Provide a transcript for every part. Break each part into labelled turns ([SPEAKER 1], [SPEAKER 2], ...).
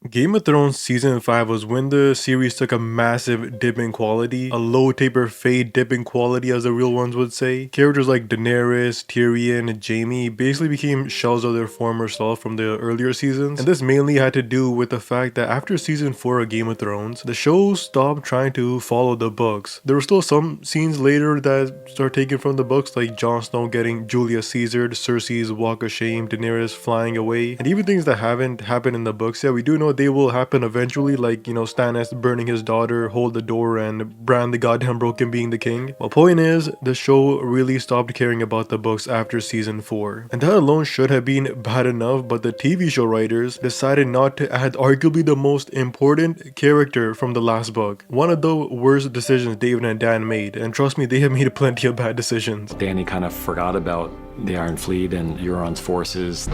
[SPEAKER 1] Game of Thrones Season 5 was when the series took a massive dip in quality, a low taper fade dip in quality as the real ones would say. Characters like Daenerys, Tyrion, and Jaime basically became shells of their former self from the earlier seasons, and this mainly had to do with the fact that after Season 4 of Game of Thrones, the show stopped trying to follow the books. There were still some scenes later that are taken from the books, like Jon Snow getting Julius Caesared, Cersei's Walk of Shame, Daenerys flying away, and even things that haven't happened in the books. Yeah, we do know they will happen eventually, like, you know, Stannis burning his daughter, hold the door, and Bran the goddamn broken being the king. Well, point is, the show really stopped caring about the books after season 4. And that alone should have been bad enough, but the TV show writers decided not to add arguably the most important character from the last book. One of the worst decisions David and Dan made, and trust me, they have made plenty of bad decisions.
[SPEAKER 2] Dany kind of forgot about the Iron Fleet and Euron's forces.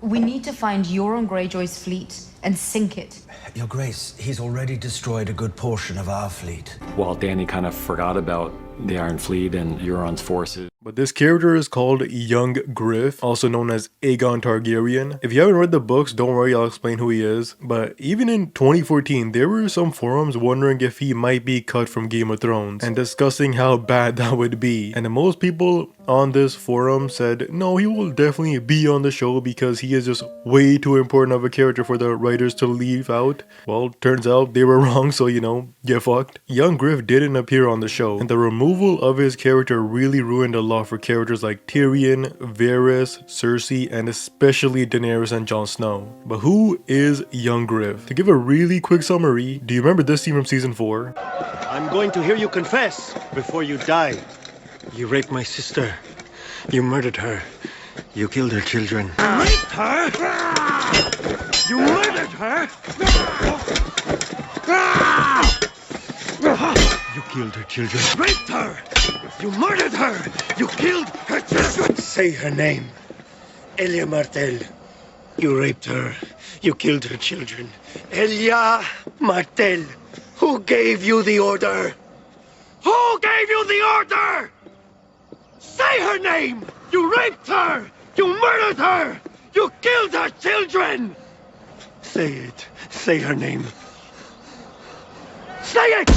[SPEAKER 3] We need to find Euron Greyjoy's fleet and sink it.
[SPEAKER 4] Your Grace, he's already destroyed a good portion of our fleet.
[SPEAKER 2] While Dany kind of forgot about the Iron Fleet and Euron's forces.
[SPEAKER 1] But this character is called Young Griff, also known as Aegon Targaryen. If you haven't read the books, don't worry, I'll explain who he is. But even in 2014, there were some forums wondering if he might be cut from Game of Thrones and discussing how bad that would be. And most people on this forum said, no, he will definitely be on the show because he is just way too important of a character for the writers to leave out. Well, turns out they were wrong, so you know, get fucked. Young Griff didn't appear on the show, and the removal of his character really ruined a lot for characters like Tyrion, Varys, Cersei, and especially Daenerys and Jon Snow. But who is Young Griff? To give a really quick summary, do you remember this scene from season 4?
[SPEAKER 5] I'm going to hear you confess before you die. You raped my sister. You murdered her. You killed her children. You raped her? You murdered her? You killed her children. Raped her! You murdered her! You killed her children! Say her name. Elia Martell. You raped her. You killed her children. Elia Martell. Who gave you the order? Who gave you the order? Say her name! You raped her! You murdered her! You killed her children! Say it. Say her name. Say it!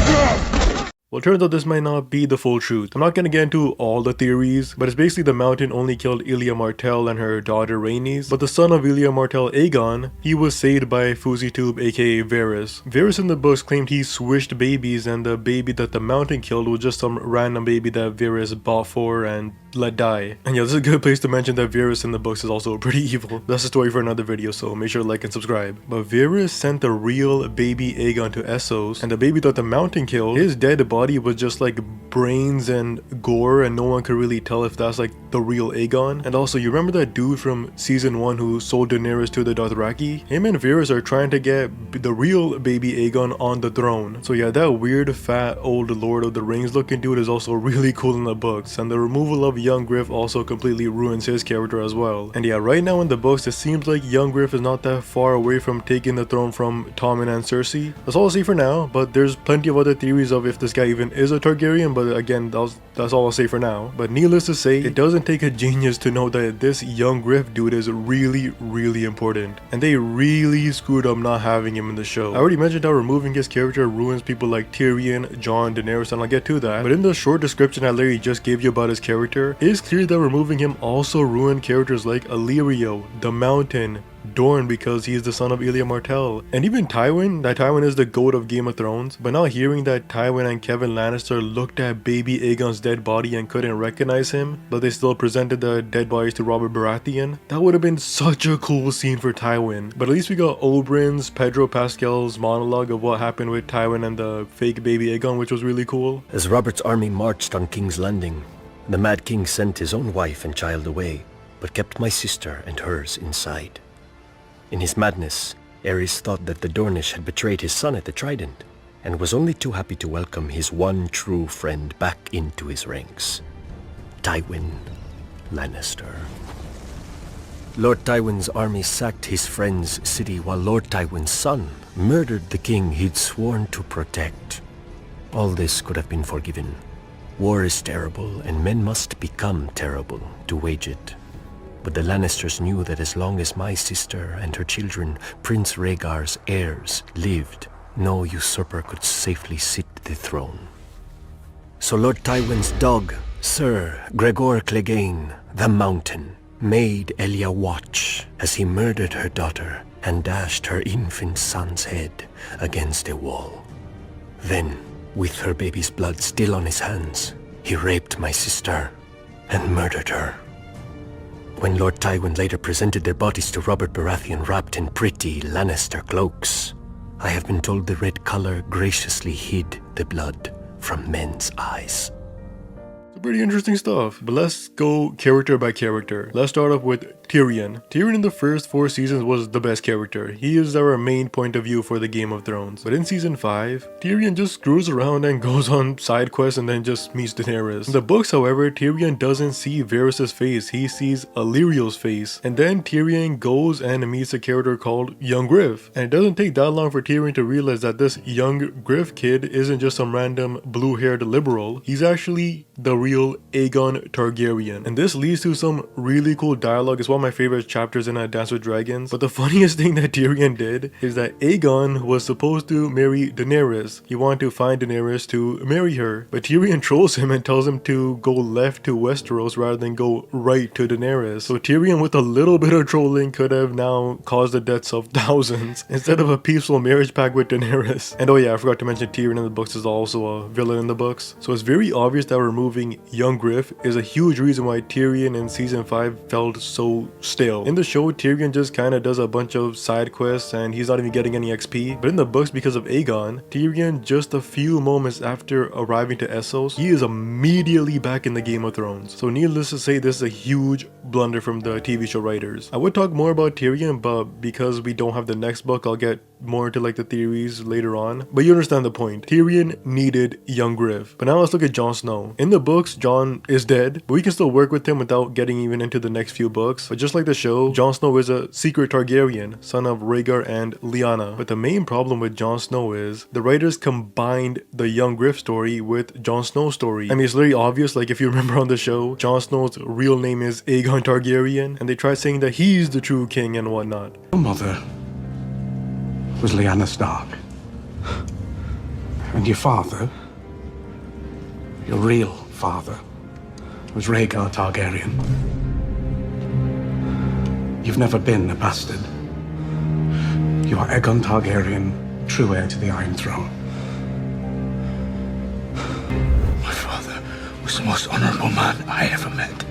[SPEAKER 1] Well, it turns out this might not be the full truth. I'm not gonna get into all the theories, but it's basically the Mountain only killed Elia Martell and her daughter Rhaenys, but the son of Elia Martell, Aegon, he was saved by Fusitube aka Varys. Varys in the books claimed he switched babies, and the baby that the Mountain killed was just some random baby that Varys bought for and let die. And yeah, this is a good place to mention that Varys in the books is also pretty evil. That's a story for another video, so make sure to like and subscribe. But Varys sent the real baby Aegon to Essos, and the baby that the Mountain killed, his dead body was just like brains and gore, and no one could really tell if that's like the real Aegon. And also, you remember that dude from season 1 who sold Daenerys to the Dothraki? Him and Varys are trying to get the real baby Aegon on the throne. So yeah, that weird fat old Lord of the Rings looking dude is also really cool in the books, and the removal of Young Griff also completely ruins his character as well. And yeah, right now in the books, it seems like Young Griff is not that far away from taking the throne from Tommen and Cersei. That's all I'll say for now, but there's plenty of other theories of if this guy even is a Targaryen, but again, that's all I'll say for now. But needless to say, it doesn't take a genius to know that this Young Griff dude is really important, and they really screwed up not having him in the show. I already mentioned how removing his character ruins people like Tyrion, Jon, Daenerys, and I'll get to that, but in the short description that Larry just gave you about his character, it is clear that removing him also ruined characters like Illyrio, the Mountain, Dorne because he is the son of Elia Martell, and even Tywin. That Tywin is the goat of Game of Thrones, but now hearing that Tywin and Kevin Lannister looked at baby Aegon's dead body and couldn't recognize him, but they still presented the dead bodies to Robert Baratheon, that would have been such a cool scene for Tywin. But at least we got Oberyn's, Pedro Pascal's monologue of what happened with Tywin and the fake baby Aegon, which was really cool.
[SPEAKER 6] As Robert's army marched on King's Landing, the Mad King sent his own wife and child away, but kept my sister and hers inside. In his madness, Aerys thought that the Dornish had betrayed his son at the Trident, and was only too happy to welcome his one true friend back into his ranks, Tywin Lannister. Lord Tywin's army sacked his friend's city, while Lord Tywin's son murdered the king he'd sworn to protect. All this could have been forgiven. War is terrible, and men must become terrible to wage it. But the Lannisters knew that as long as my sister and her children, Prince Rhaegar's heirs, lived, no usurper could safely sit the throne. So Lord Tywin's dog, Sir Gregor Clegane, the Mountain, made Elia watch as he murdered her daughter and dashed her infant son's head against a wall. Then, with her baby's blood still on his hands, he raped my sister and murdered her. When Lord Tywin later presented their bodies to Robert Baratheon wrapped in pretty Lannister cloaks, I have been told the red color graciously hid the blood from men's eyes.
[SPEAKER 1] Pretty interesting stuff, but let's go character by character. Let's start off with Tyrion. Tyrion in the first 4 seasons was the best character. He is our main point of view for the Game of Thrones. But in season 5, Tyrion just screws around and goes on side quests and then just meets Daenerys. In the books, however, Tyrion doesn't see Varys' face, he sees Illyrio's face. And then Tyrion goes and meets a character called Young Griff. And it doesn't take that long for Tyrion to realize that this Young Griff kid isn't just some random blue-haired liberal. He's actually the real Aegon Targaryen. And this leads to some really cool dialogue. It's one of my favorite chapters in Dance with Dragons. But the funniest thing that Tyrion did is that Aegon was supposed to marry Daenerys. He wanted to find Daenerys to marry her. But Tyrion trolls him and tells him to go left to Westeros rather than go right to Daenerys. So Tyrion, with a little bit of trolling, could have now caused the deaths of thousands instead of a peaceful marriage pact with Daenerys. And oh yeah, I forgot to mention Tyrion in the books is also a villain in the books. So it's very obvious that removing Young Griff is a huge reason why Tyrion in season 5 felt so stale. In the show, Tyrion just kinda does a bunch of side quests and he's not even getting any XP. But in the books, because of Aegon, Tyrion, just a few moments after arriving to Essos, he is immediately back in the Game of Thrones. So needless to say, this is a huge blunder from the TV show writers. I would talk more about Tyrion, but because we don't have the next book, I'll get more into like the theories later on. But you understand the point. Tyrion needed Young Griff. But now let's look at Jon Snow. In the books, Jon is dead, but we can still work with him without getting even into the next few books. But just like the show, Jon Snow is a secret Targaryen, son of Rhaegar and Lyanna. But the main problem with Jon Snow is the writers combined the Young Griff story with Jon Snow's story. I mean, it's very obvious, like if you remember on the show, Jon Snow's real name is Aegon Targaryen, and they try saying that he's the true king and whatnot.
[SPEAKER 7] Your mother was Lyanna Stark. And your father, your real father, was Rhaegar Targaryen. You've never been a bastard. You are Aegon Targaryen, true heir to the Iron Throne. My father was the most honorable man I ever met.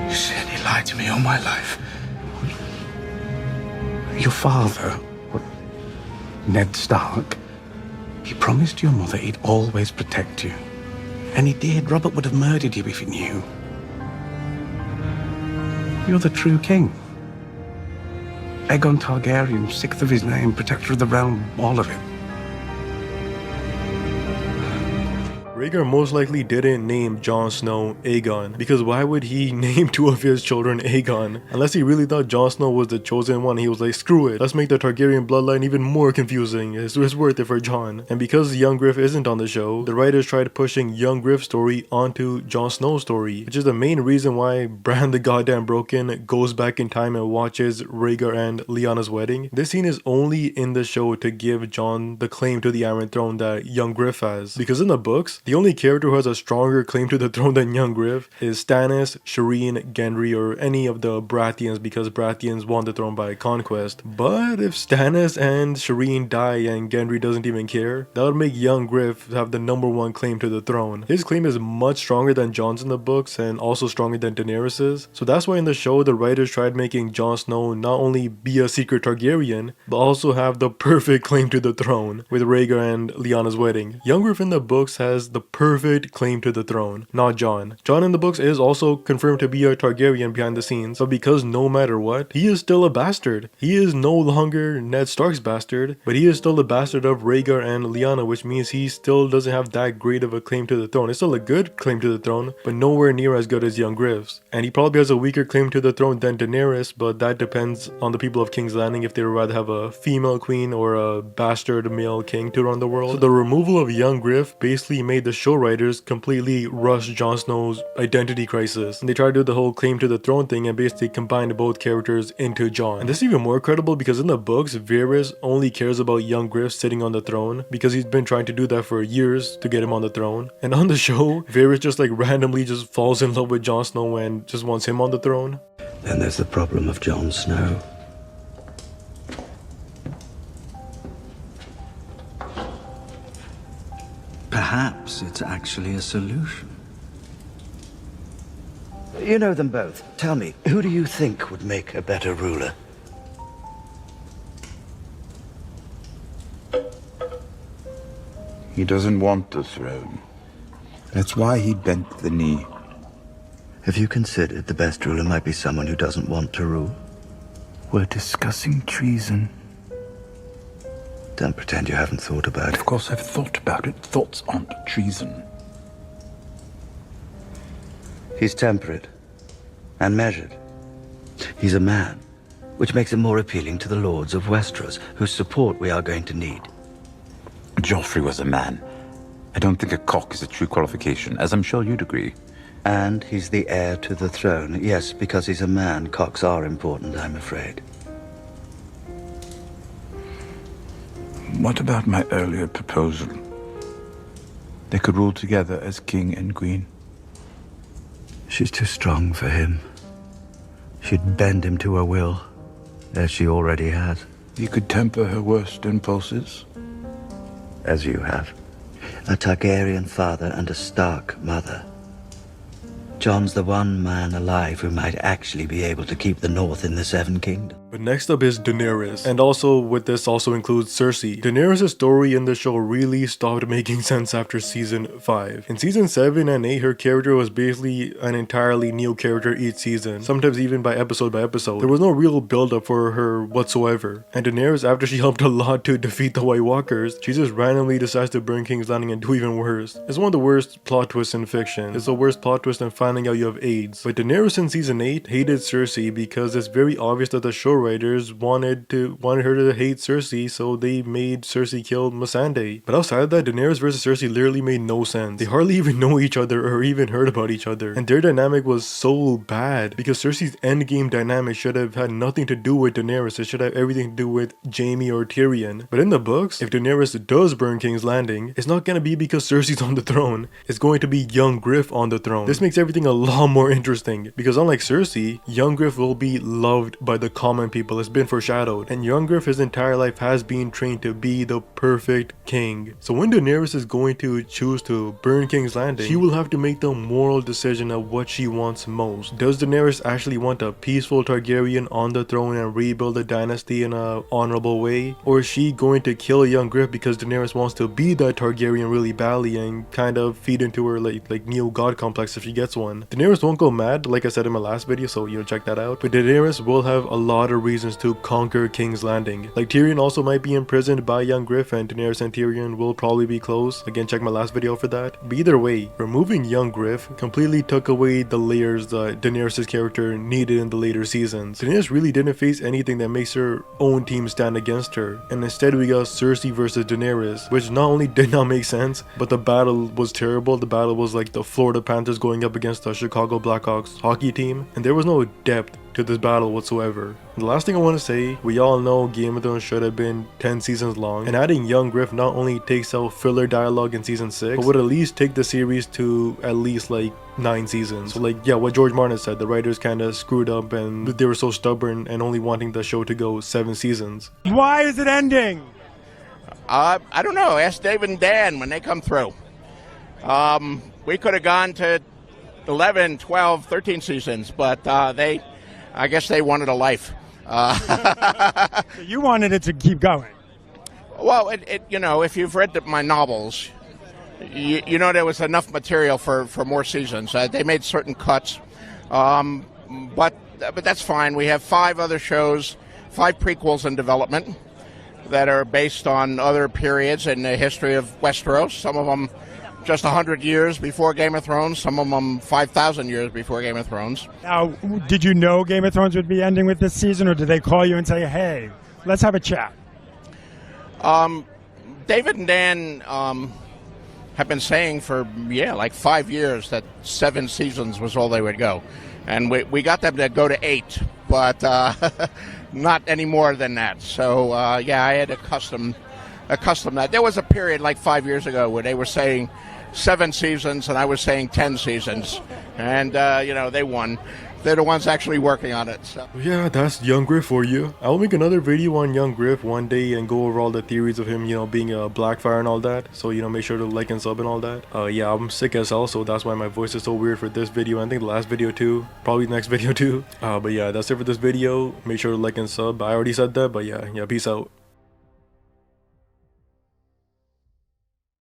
[SPEAKER 7] You said he lied to me all my life. Your father, Ned Stark, he promised your mother he'd always protect you. And he did. Robert would have murdered you if he knew. You're the true king. Aegon Targaryen, 6th of his name, protector of the realm, all of it.
[SPEAKER 1] Rhaegar most likely didn't name Jon Snow Aegon, because why would he name 2 of his children Aegon? Unless he really thought Jon Snow was the chosen one, he was like, screw it, let's make the Targaryen bloodline even more confusing, it's worth it for Jon. And because Young Griff isn't on the show, the writers tried pushing Young Griff's story onto Jon Snow's story, which is the main reason why Bran the Goddamn Broken goes back in time and watches Rhaegar and Lyanna's wedding. This scene is only in the show to give Jon the claim to the Iron Throne that Young Griff has, because in the books, the only character who has a stronger claim to the throne than Young Griff is Stannis, Shireen, Gendry, or any of the Baratheons, because Baratheons won the throne by conquest. But if Stannis and Shireen die and Gendry doesn't even care, that would make Young Griff have the #1 claim to the throne. His claim is much stronger than Jon's in the books and also stronger than Daenerys's. So that's why in the show the writers tried making Jon Snow not only be a secret Targaryen, but also have the perfect claim to the throne with Rhaegar and Lyanna's wedding. Young Griff in the books has the perfect claim to the throne, not Jon. Jon in the books is also confirmed to be a Targaryen behind the scenes, but because no matter what, he is still a bastard. He is no longer Ned Stark's bastard, but he is still the bastard of Rhaegar and Lyanna, which means he still doesn't have that great of a claim to the throne. It's still a good claim to the throne, but nowhere near as good as Young Griff's. And he probably has a weaker claim to the throne than Daenerys, but that depends on the people of King's Landing if they would rather have a female queen or a bastard male king to run the world. So the removal of Young Griff basically made the show writers completely rushed Jon Snow's identity crisis, and they tried to do the whole claim to the throne thing and basically combined both characters into Jon. And this is even more credible because in the books, Varys only cares about young Griff sitting on the throne because he's been trying to do that for years to get him on the throne. And on the show, Varys just like randomly just falls in love with Jon Snow and just wants him on the throne.
[SPEAKER 4] Then there's the problem of Jon Snow. Perhaps it's actually a solution. You know them both. Tell me, who do you think would make a better ruler?
[SPEAKER 8] He doesn't want the throne. That's why he bent the knee.
[SPEAKER 4] Have you considered the best ruler might be someone who doesn't want to rule?
[SPEAKER 8] We're discussing treason.
[SPEAKER 4] Don't pretend you haven't thought about it.
[SPEAKER 8] Of course I've thought about it. Thoughts aren't treason.
[SPEAKER 4] He's temperate and measured. He's a man, which makes him more appealing to the lords of Westeros, whose support we are going to need.
[SPEAKER 8] Joffrey was a man. I don't think a cock is a true qualification, as I'm sure you'd agree.
[SPEAKER 4] And he's the heir to the throne. Yes, because he's a man, cocks are important, I'm afraid.
[SPEAKER 8] What about my earlier proposal? They could rule together as king and queen.
[SPEAKER 4] She's too strong for him. She'd bend him to her will, as she already has.
[SPEAKER 8] You could temper her worst impulses.
[SPEAKER 4] As you have. A Targaryen father and a Stark mother. Jon's the one man alive who might actually be able to keep the North in the Seven Kingdoms.
[SPEAKER 1] But next up is Daenerys, and also with this also includes Cersei. Daenerys' story in the show really stopped making sense after season 5. In season 7 and 8, her character was basically an entirely new character each season, sometimes even by episode. There was no real build up for her whatsoever. And Daenerys, after she helped a lot to defeat the White Walkers, she just randomly decides to burn King's Landing and do even worse. It's one of the worst plot twists in fiction. It's the worst plot twist than finding out you have AIDS. But Daenerys in season 8 hated Cersei because it's very obvious that the show writers wanted her to hate Cersei, so they made Cersei kill Missandei. But outside of that, Daenerys versus Cersei literally made no sense. They hardly even know each other or even heard about each other. And their dynamic was so bad because Cersei's endgame dynamic should have had nothing to do with Daenerys. It should have everything to do with Jaime or Tyrion. But in the books, if Daenerys does burn King's Landing, it's not gonna be because Cersei's on the throne. It's going to be Young Griff on the throne. This makes everything a lot more interesting because unlike Cersei, Young Griff will be loved by the common people. It's been foreshadowed, and Young Griff his entire life has been trained to be the perfect king. So when Daenerys is going to choose to burn King's Landing, she will have to make the moral decision of what she wants most. Does Daenerys actually want a peaceful Targaryen on the throne and rebuild the dynasty in an honorable way, or is she going to kill Young Griff because Daenerys wants to be that Targaryen really badly and kind of feed into her like neo god complex if she gets one? Daenerys won't go mad, like I said in my last video, so check that out. But Daenerys will have a lot of reasons to conquer King's Landing. Like Tyrion also might be imprisoned by Young Griff, and Daenerys and Tyrion will probably be close. Again, check my last video for that. But either way, removing Young Griff completely took away the layers that Daenerys' character needed in the later seasons. Daenerys really didn't face anything that makes her own team stand against her, and instead we got Cersei versus Daenerys, which not only did not make sense, but the battle was terrible. The battle was like the Florida Panthers going up against the Chicago Blackhawks hockey team, and there was no depth to this battle whatsoever. And the last thing I want to say, we all know Game of Thrones should have been 10 seasons long, and adding Young Griff not only takes out filler dialogue in season 6, but would at least take the series to at least like 9 seasons. So what George Martin said, the writers kind of screwed up and they were so stubborn and only wanting the show to go 7 seasons.
[SPEAKER 9] Why is it ending?
[SPEAKER 10] I don't know. Ask David and Dan when they come through. We could have gone to 11, 12, 13 seasons, but I guess they wanted a life.
[SPEAKER 9] So you wanted it to keep going.
[SPEAKER 10] Well, if you've read my novels, you know there was enough material for more seasons. They made certain cuts, but that's fine. We have 5 other shows, 5 prequels in development that are based on other periods in the history of Westeros. Some of them just 100 years before Game of Thrones, some of them 5,000 years before Game of Thrones.
[SPEAKER 9] Now, did you know Game of Thrones would be ending with this season, or did they call you and say, hey, let's have a chat?
[SPEAKER 10] David and Dan have been saying for, like 5 years that 7 seasons was all they would go. And we got them to go to 8, but not any more than that. So, I had to custom that. There was a period like 5 years ago where they were saying 7 seasons and I was saying 10 seasons. And, they won. They're the ones actually working on it. So.
[SPEAKER 1] Yeah, that's Young Griff for you. I'll make another video on Young Griff one day and go over all the theories of him, being a Blackfire and all that. So, make sure to like and sub and all that. Yeah, I'm sick as hell, so that's why my voice is so weird for this video. I think the last video too. Probably the next video too. But yeah, that's it for this video. Make sure to like and sub. I already said that, but yeah, peace out.